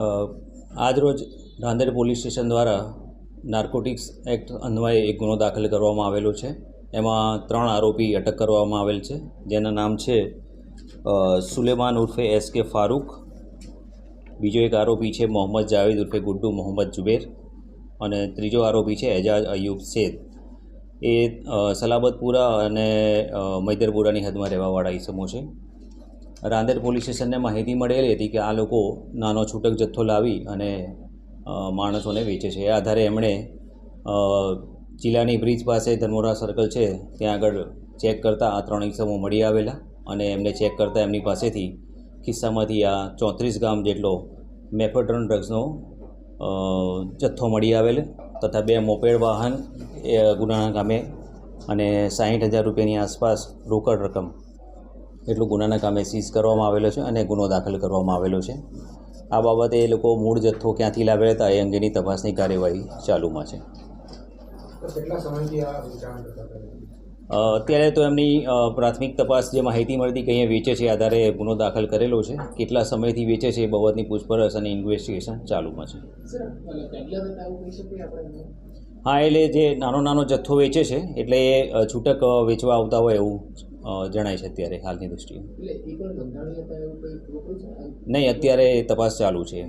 આજરોજ Rander police station દ્વારા narcotics act અન્વયે એક ગુનો દાખલ કરવામાં આવેલો છે। એમાં 3 આરોપી અટક કરવામાં આવેલ છે, જેના નામ છે સુલેમાન ઉર્ફે SK ફારૂક, બીજો એક આરોપી છે મોહમ્મદ જાવેદ ઉર્ફે ગુડ્ડુ મોહમ્મદ જુબેર અને ત્રીજો આરોપી છે એજાજ અયુબ શેખ। એ સલાબતપુરા અને મૈદરપુરાની હદમાં રહેવાવાળા ઈસમો છે। રાંદેર પોલીસ સ્ટેશનને માહિતી મળેલી હતી કે આ લોકો નાનો છૂટક જથ્થો લાવી અને માણસોને વેચે છે। એ આધારે એમણે જિલ્લાની બ્રિજ પાસે ધર્મોરા સર્કલ છે ત્યાં આગળ ચેક કરતાં આ 3 ઈસમો મળી આવેલા અને એમને ચેક કરતાં એમની પાસેથી ખિસ્સામાંથી આ 34 ગ્રામ જેટલો મેફેડ્રોન ડ્રગ્સનો જથ્થો મળી આવેલ તથા 2 મોપેડ વાહન એ ગુનાના કામે અને 60,000 રૂપિયાની આસપાસ રોકડ રકમ એટલું ગુનાના કામે સીઝ કરવામાં આવેલો છે અને ગુનો દાખલ કરવામાં આવેલો છે। આ બાબતે એ લોકો મૂળ જથ્થો ક્યાંથી લાવ્યા હતા એ અંગેની તપાસની કાર્યવાહી ચાલુમાં છે। અત્યારે તો એમની પ્રાથમિક તપાસ જે માહિતી મળતી કે અહીંયા વેચે છે આધારે ગુનો દાખલ કરેલો છે। કેટલા સમયથી વેચે છે એ બાબતની પૂછપરછ અને ઇન્વેસ્ટિગેશન ચાલુમાં છે। હા, એટલે જે નાનો જથ્થો વેચે છે એટલે એ છૂટક વેચવા આવતા હોય એવું જણાય છે અત્યારે હાલની દૃષ્ટિએ। નહીં, અત્યારે તપાસ ચાલુ છે।